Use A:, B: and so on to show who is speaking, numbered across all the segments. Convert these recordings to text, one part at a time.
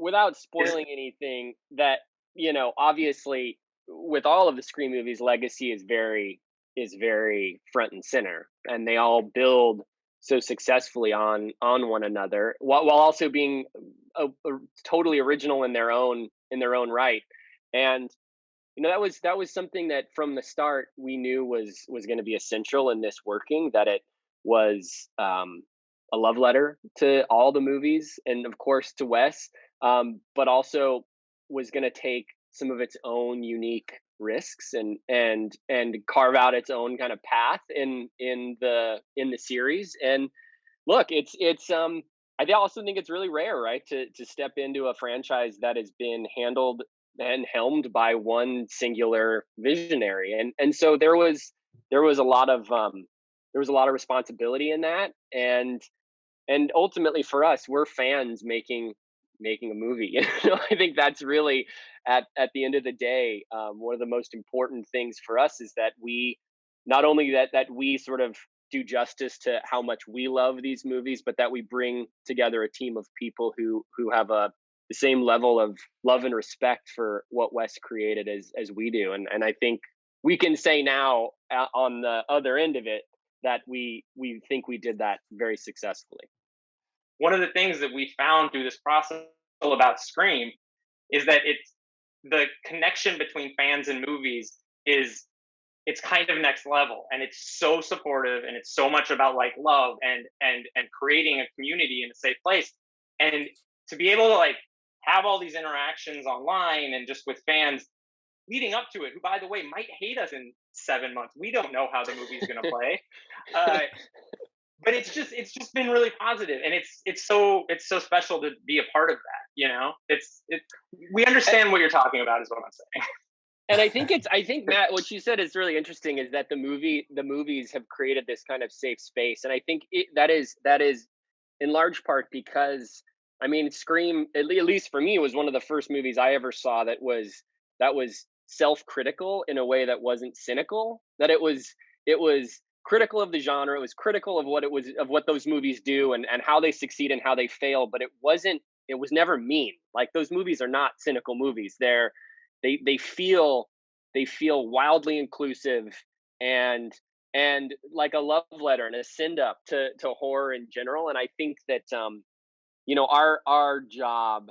A: without
B: Is
A: spoiling anything, that, obviously with all of the Scream movies, legacy is very front and center, and they all build so successfully on one another, while also being totally original in their own right. And that was something that from the start we knew was going to be essential in this working, that it was a love letter to all the movies, and of course to Wes, but also was going to take some of its own unique risks and carve out its own kind of path in the series. And look, it's I also think it's really rare, right, to step into a franchise that has been handled and helmed by one singular visionary. And so there was a lot of responsibility in that. And ultimately for us, we're fans making a movie. I think that's really, at the end of the day, one of the most important things for us is that we, not only that we sort of do justice to how much we love these movies, but that we bring together a team of people who have the same level of love and respect for what Wes created as we do. And I think we can say now, on the other end of it, that we think we did that very successfully.
B: one of the things that we found through this process about Scream is that it's the connection between fans and movies is it's kind of next level, and it's so supportive, and it's so much about like love and creating a community in a safe place. And to be able to like have all these interactions online and just with fans leading up to it, who by the way might hate us in 7 months, we don't know how the movie's going to play. uh, but it's just been really positive, and it's so special to be a part of that. It's we understand what you're talking about, is what I'm saying.
A: And I think, Matt, what you said is really interesting, is that the movies have created this kind of safe space. And I think that is in large part because, I mean, Scream, at least for me, was one of the first movies I ever saw that was self-critical in a way that wasn't cynical. That it was critical of the genre. It was critical of what those movies do, and how they succeed and how they fail. But it was never mean. Like, those movies are not cynical movies. They feel wildly inclusive, and like a love letter and a send up to horror in general. And I think that, our job,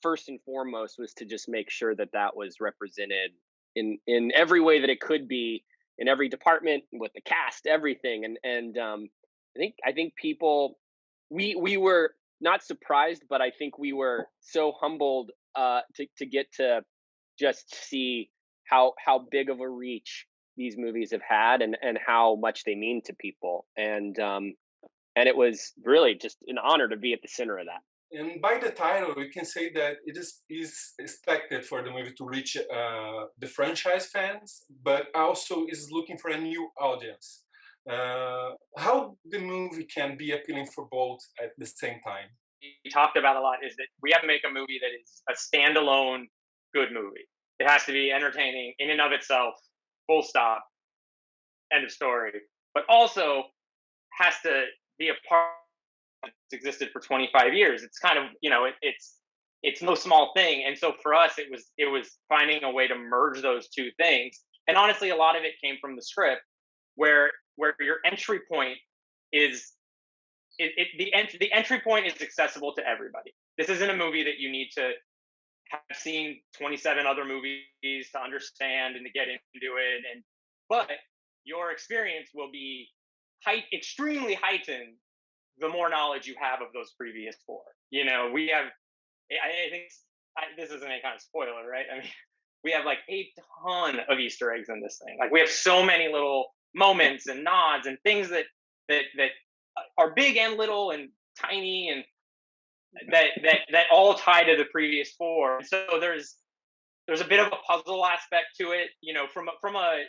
A: first and foremost, was to just make sure that that was represented in every way that it could be, in every department, with the cast, everything. And I think people, we were not surprised, but I think we were so humbled, to get to just see how big of a reach these movies have had, and how much they mean to people. And it was really just an honor to be at the center of that.
C: And by the title, we can say that is expected for the movie to reach the franchise fans, but also is looking for a new audience. How the movie can be appealing for both at the same time?
B: We talked about a lot is that we have to make a movie that is a standalone good movie. It has to be entertaining in and of itself, full stop, end of story. But also has to be a part that's existed for 25 years. It's kind of, it's no small thing. And so for us, it was finding a way to merge those two things. And honestly, a lot of it came from the script, where your entry point is the entry point is accessible to everybody. This isn't a movie that you need to have seen 27 other movies to understand and to get into it. But your experience will be extremely heightened the more knowledge you have of those previous four. We have, I think, this isn't any kind of spoiler, right? I mean, we have like a ton of Easter eggs in this thing. Like, we have so many little moments and nods and things that are big and little and tiny, and that all tie to the previous four. And so there's a bit of a puzzle aspect to it, from a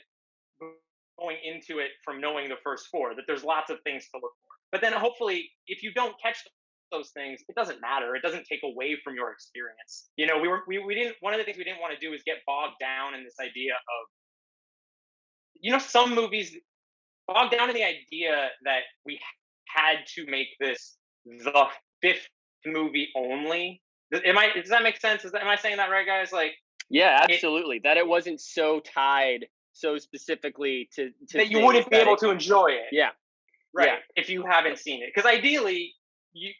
B: going into it from knowing the first four, that there's lots of things to look for. But then hopefully, if you don't catch those things, it doesn't matter. It doesn't take away from your experience. We didn't. One of the things we didn't want to do is get bogged down in this idea of, some movies bogged down in the idea that we had to make this the fifth movie only, Does that make sense? Am I saying that right, guys? Like,
A: Yeah,
B: it
A: absolutely. That it wasn't so tied so specifically to
B: that you
A: things
B: wouldn't be
A: that
B: able
A: it.
B: to enjoy it,
A: Yeah, yeah,
B: right? If you haven't seen it, because ideally, you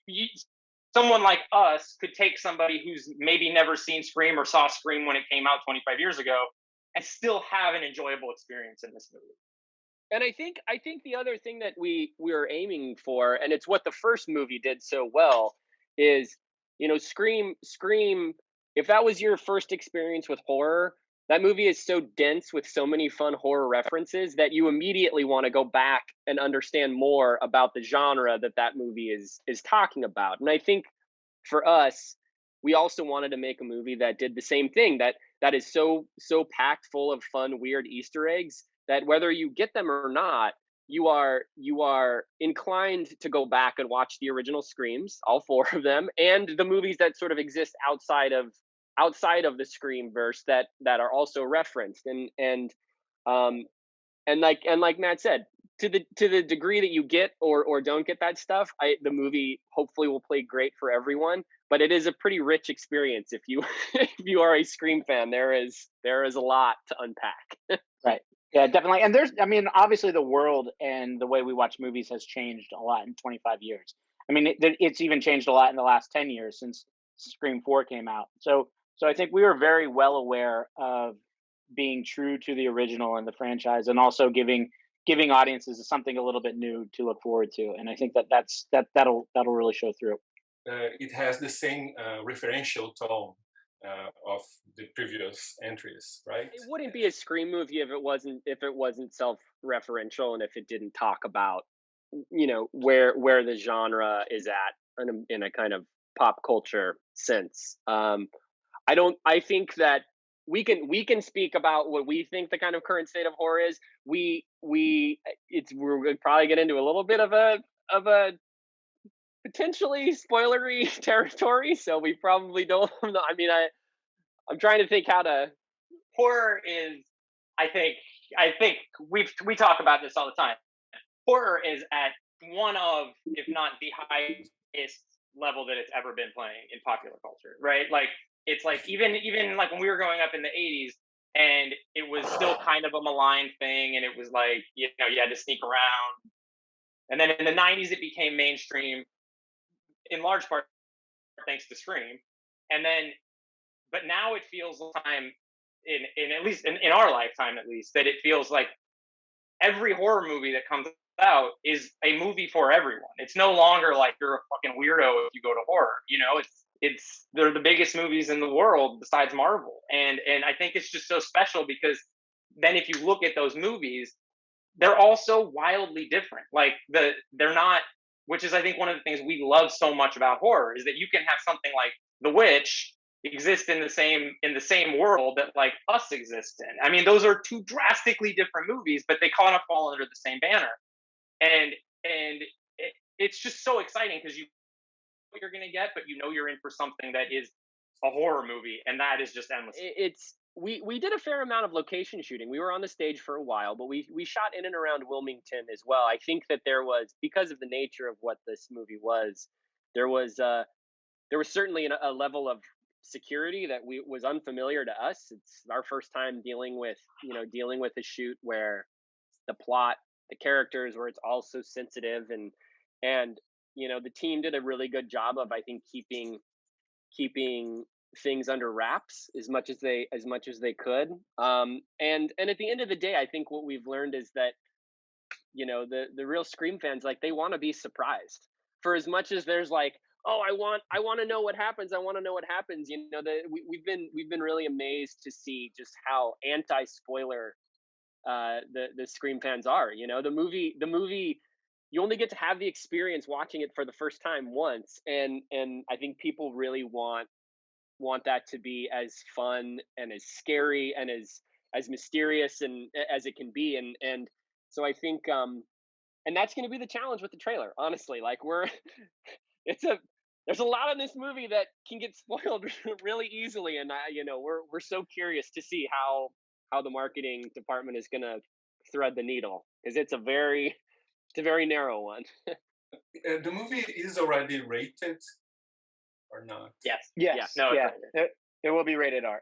B: someone like us could take somebody who's maybe never seen Scream or saw Scream when it came out 25 years ago and still have an enjoyable experience in this movie.
A: and I think the other thing that we are aiming for, and it's what the first movie did so well, is Scream. If that was your first experience with horror, that movie is so dense with so many fun horror references that you immediately want to go back and understand more about the genre that that movie is talking about. And I think for us, we also wanted to make a movie that did the same thing, that is so packed full of fun, weird Easter eggs that whether you get them or not, you are inclined to go back and watch the original Screams, all four of them, and the movies that sort of exist outside of the Scream verse that are also referenced. Um and like Matt said, to the degree that you get or don't get that stuff, the movie hopefully will play great for everyone. But it is a pretty rich experience if you if you are a Scream fan. There is a lot to unpack.
D: Right. Yeah, definitely. And I mean, obviously the world and the way we watch movies has changed a lot in 25 years. I mean, it's even changed a lot in the last 10 years since Scream 4 came out. So I think we were very well aware of being true to the original and the franchise, and also giving audiences something a little bit new to look forward to. And I think that'll really show through.
C: It has the same referential tone of the previous entries, right?
A: It wouldn't be a Scream movie if it wasn't self-referential and if it didn't talk about where the genre is at in a kind of pop culture sense. I think that we can speak about what we think the kind of current state of horror is. We're gonna probably get into a little bit of a potentially spoilery territory, so we probably don't. I mean, I'm trying to think how to.
B: Horror is, I think, we talk about this all the time. Horror is at one of, if not the highest level that it's ever been playing in popular culture, right? Like, it's like even like when we were growing up in the 80s, and it was still kind of a maligned thing, and it was like, you had to sneak around. And then in the 90s it became mainstream, in large part thanks to Scream. And then, but now it feels time, in at least in our lifetime at least, that it feels like every horror movie that comes out is a movie for everyone. It's no longer like you're a fucking weirdo if you go to horror. They're the biggest movies in the world besides Marvel, and I think it's just so special because then if you look at those movies, they're all so wildly different. Like they're not, which is I think one of the things we love so much about horror is that you can have something like The Witch exist in the same world that like Us exist in. I mean, those are two drastically different movies, but they kind of fall under the same banner. And it's just so exciting because you know what you're going to get, but you're in for something that is a horror movie, and that is just endless.
A: It's we did a fair amount of location shooting. We were on the stage for a while, but we shot in and around Wilmington as well. I think that there was, because of the nature of what this movie was, there was certainly a level of security that was unfamiliar to us. It's our first time dealing with a shoot where the plot, the characters, where it's all so sensitive, and the team did a really good job of, I think, keeping things under wraps as much as they could. And at the end of the day, I think what we've learned is that the real Scream fans, like, they want to be surprised. For as much as there's like, oh, I want to know what happens. I want to know what happens. We've been really amazed to see just how anti spoiler the Scream fans are. The movie, you only get to have the experience watching it for the first time once, and I think people really want that to be as fun and as scary and as mysterious and as it can be. And so I think and that's going to be the challenge with the trailer, honestly. Like, it's a there's a lot in this movie that can get spoiled really easily, and we're so curious to see how the marketing department is going to thread the needle, because it's a very narrow one.
C: The movie is already rated or not?
B: Yes.
D: Yes.
B: No, it's
D: Yeah.
B: rated.
D: It will be rated R.